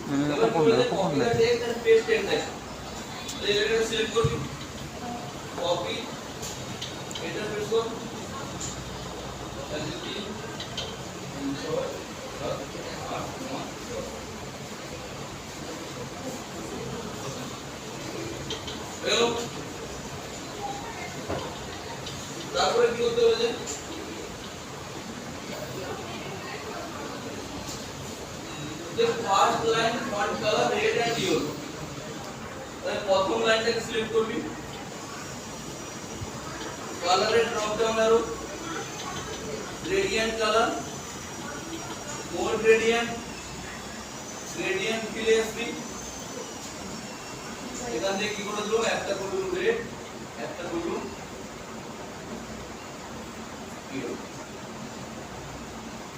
এবার কি বলতে copy the text and paste in text. তো এটা সিলেক্ট করবি, কপি এটা পেস্ট কর, তাহলে কি ইনসার্ট হ্যালো। তারপরে কি করতে হবে, যে first line font colour red and yellow. তাহলে প্রথম লাইনটাকে সিলেক্ট করবি, কালারের drop down arrow, gradient colour, more gradient, gradient ফিলে আসবি। এখান থেকে কি করে দেবো, একটা করে দেবো রেড, একটা করে দেবো ইয়েলো,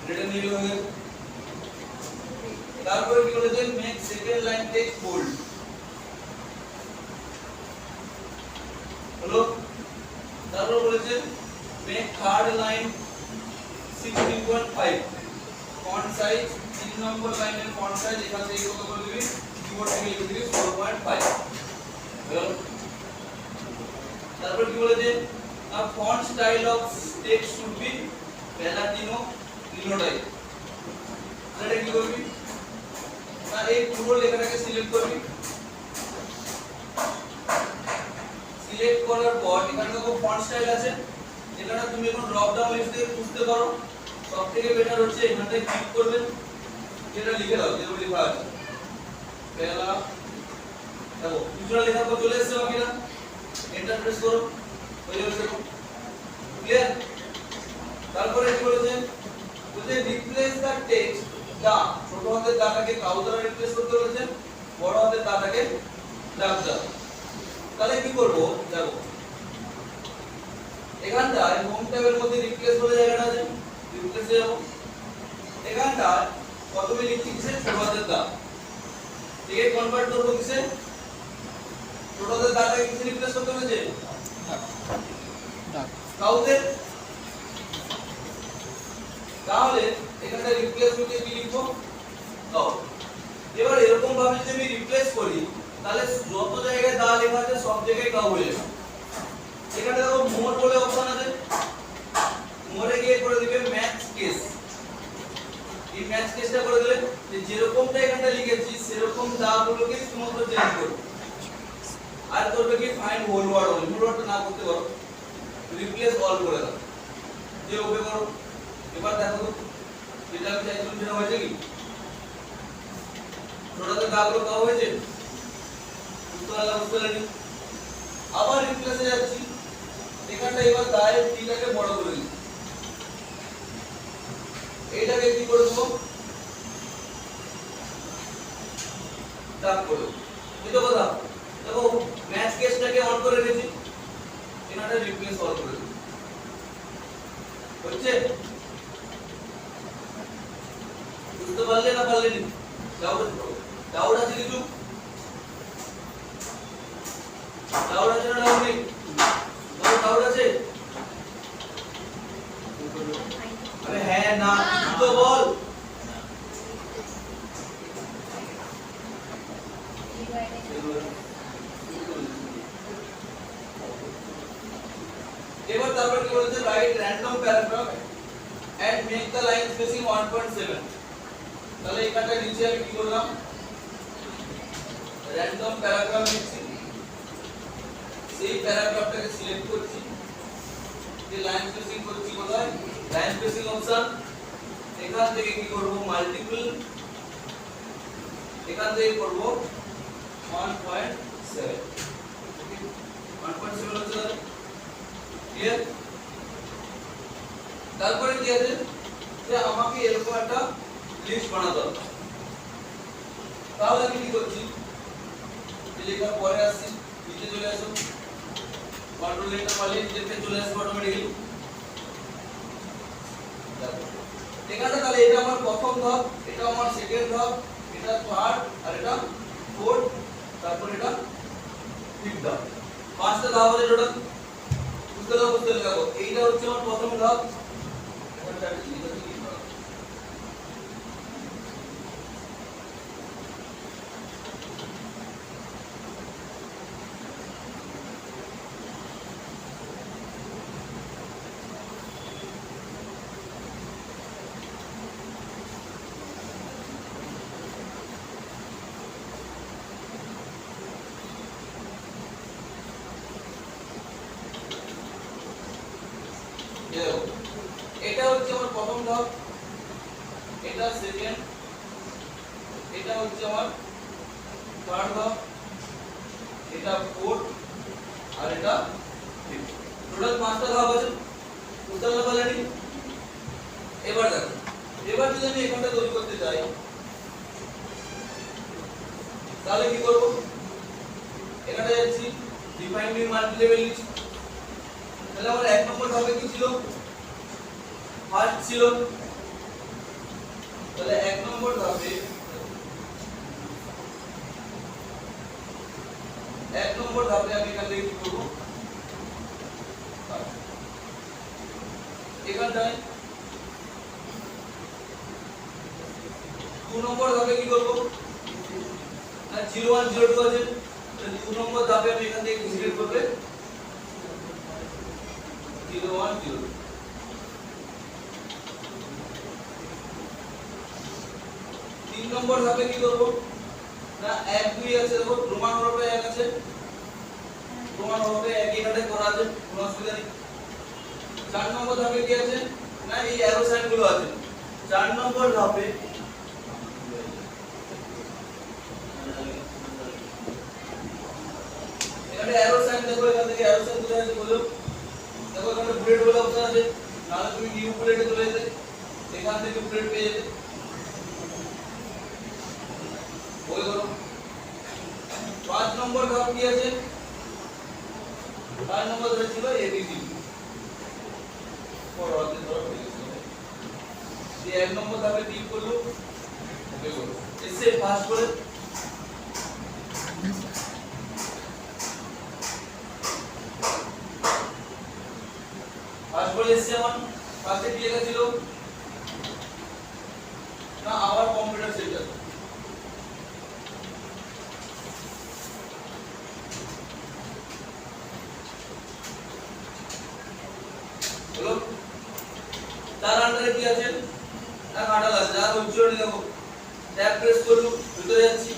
রেড এন্ড ইয়েলো হয়ে গেল। তারপরে কি বলেছে, make second line text bold হলো। তারপর বলেছে make third line 16.5 font size, 3 নম্বর লাইনের ফন্ট সাইজ এখান থেকে কত করে দিবি, কিবোর্ড থেকে লিখে দিবি 4.5 হলো। তারপর কি বলেছে, a font style of text should be Palatino linotype। এটা কি করবি, আর এই পুরো লেখাটাকে সিলেক্ট করবি, সিলেক্ট করার পর এখানে দেখো ফন্ট স্টাইল আছে, এখানে তুমি এখন ড্রপ ডাউন লিস্ট থেকে বুঝতে পারো। সবথেকে বেটার হচ্ছে এখানটায় ক্লিক করবেন, যেটা লিখে দাও, যেটা লেখা আছে পেলা, দেখো কিছুটা লেখার পর চলে এসেছে বাকি না, এন্টার প্রেস করো, হয়ে যাবে দেখো ক্লিয়ার। তারপরে কি বলেছে, বলতে রিপ্লেস দা টেক্সট দা, ছোট হাতের দাটাকে কাউ দ্বারা রিপ্লেস করতে বলেছে, বড় হাতের দাটাকে ডাক দাও। তাহলে কি করব, দেখো এখানটায় হোম ট্যাবের মধ্যে রিপ্লেস বলে জায়গাটা আছে, রিপ্লেসে যাব। এখানটায় প্রথমে লিখছি কিসে, ছোট হাতের দা, একে কনভার্ট করব কিসে, ছোট হাতের দাটাকে কিসে রিপ্লেস করতে বলেছে, কাউতে। তাহলে এখানে রিপ্লেস করতে কি লিখবো, কাউ। এবার এরকম ভাবে যদি আমি রিপ্লেস করি, তাহলে যত জায়গায় দা লেখা আছে সব জায়গায় কাউ হয়ে যাবে। এখানে দেখো মোর বলে অপশন আছে, মোরে গিয়ে করে দিবে ম্যাচ কেস। এই ম্যাচ কেসটা করে দিলে যে যেরকমটা এখানটা লিখেছি সেরকম দা গুলোকে শুধুমাত্র চেঞ্জ করবে। আর করবে কি, find whole word only, whole ওয়ার্ডটা না করতে পারো, রিপ্লেস অল করে দাও, যে ওকে করো। এবার দেখো তো যেটা আমি চাইছিলাম সেটা হয়েছে কি, ছোটতে দাগগুলো কাও হয়েছে, বুঝতে পারলাম। আবার রিপ্লেসে যাচ্ছি, এখানটা এবার দায়ের টিটাকে বড় করে দিই, এইটাকে কি করে দেবো, দাগ করে দেবো। কথা দেখো ম্যাচ কেসটাকে অন করে রেখেছি, এখানটা রিপ্লেস অল করে দেবো, হচ্ছে বুঝতে পারলে না পারলে নি, ডাউট আছে কিছু, ডাউট আছে না ডাউট নেই, ডাউট আছে, আরে হ্যাঁ না কিছু তো বল। এবার তারপর কি বলেছে, write random paragraph and make the line spacing 1.7। তাহলে এখানটা নিচে আমি কি করলাম, র‍্যান্ডম প্যারাগ্রাফ লিখছি, সেই প্যারাগ্রাফটাকে সিলেক্ট করছি, যে লাইন স্পেসিং করছি কোথায়, লাইন স্পেসিং অপশন, এখান থেকে কি করব, মাল্টিপল, এখান থেকে করব 1.7, 1.7 হচ্ছে ক্লিয়ার। তারপরে কি আছে, যে আমাকে এরকম একটা লিস্ট বানাতে হবে। তাহলে আমি কি করছি, লেখার পরে আসছি, নিচে চলে আসো, কন্ট্রোল এন্টার মারলে নিচেতে চলে আসবে অটোমেটিক্যালি। এখানে তাহলে এটা আমার প্রথম ধাপ, এটা আমার সেকেন্ড ধাপ, এটা থার্ড, আর এটা ফোর্থ, তারপর এটা ফিফথ ধাপ। পাঁচটা ধাপ আছে টোটাল, বুঝতে লাগো। এইটা হচ্ছে আমার প্রথম ধাপ, এটা হচ্ছে আমার থার্ড ধাপ, এটা ফোর্থ, আর এটা ফিফথ। টোটাল 5টা ধাপ আছে, বুঝতে পারলেন? এবার দেখো, এবার যদি আমি এখানটা তৈরি করতে চাই তাহলে কি করব? এখানে যাচ্ছি, define new multi level list. তাহলে আমার 1 নম্বর ধাপে কি ছিল? ফার্স্ট ছিল। তাহলে 1 নম্বর ধাপে 1 নম্বর ধাপে আমি এখান থেকে কি করব? এখানটায় 2 নম্বর ধাপে কি করব? না 01 02 আছে, তাহলে 2 নম্বর ধাপে আমি এখান থেকে সিলেক্ট করবে 01 02। 3 নম্বর ধাপে কি করব? না 1 2 আছে, দেখো রোমান হরফে 1 আছে, রোমান হরফে 1 এখানে করা আছে, কোনো অসুবিধা নেই। 4 নম্বর ধাপে কি আছে? না এই অ্যারো সাইন গুলো আছে। 4 নম্বর ধাপে এখানে অ্যারো সাইন, দেখো এখান থেকে অ্যারো সাইন তুলে আছে, বলো দেখো এখানে বুলেট বলে অপশন আছে, নাহলে তুমি নিউ বুলেটে চলে যেতে, এখান থেকে বুলেট পেয়ে যেতে। ওই করো। 5 নম্বর ধাপ কি আছে? 5 নম্বর ধরে ছিল এবিসি, পর অর্ধেক ধরো এই 1 নম্বর ধাপে ক্লিক করলো, ওকে করো, এসে পাস করে পাস করে এসে আমার পাশে কি লেখা ছিল? না আওয়ার কম্পিউটার সেন্টার। হলো, তার আন্ডারে কি আছে? না কাটাল আছে, আর উচ্চারণ দেখো, ট্যাব প্রেস করলু, ভিতরে যাচ্ছি,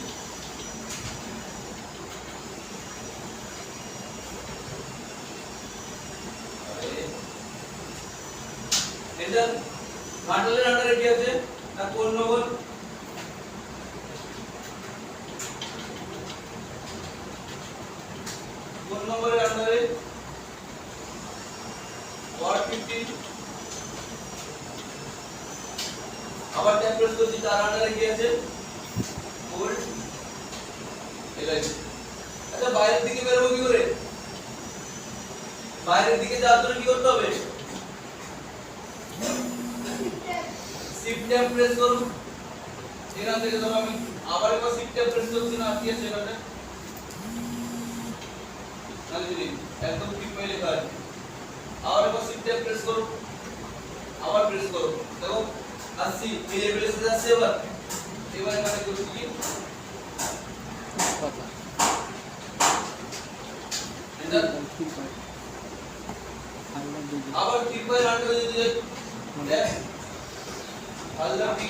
এন্টার। কাটালের আন্ডারে কি আছে? না কোড নম্বর, কোড নম্বরের আন্ডারে ওয়ার্ড 15। আবার ট্যাব প্রেস করছি, তার আন্ডারে কি আছে? Old LIC. আচ্ছা বাইরের দিকে বেরোবো কি করে? বাইরের দিকে যাওয়ার জন্য কি করতে হবে? শিফট ট্যাব প্রেস করুন। এখান থেকে ধরো আমি আবার একবার শিফট ট্যাব প্রেস করছি, না কি আছে এখানে? না যদি একদম ঠিক হয়ে লেখা আছে, আবার একবার শিফট ট্যাব প্রেস করুন, আবার প্রেস করো, দেখো আসছি, এই লেভেলে এসে যাচ্ছে। এবার এখানে করছি কি? এন্টার। আবার ঠিক পাই আন্ডারে যদি যাই, হালদা কি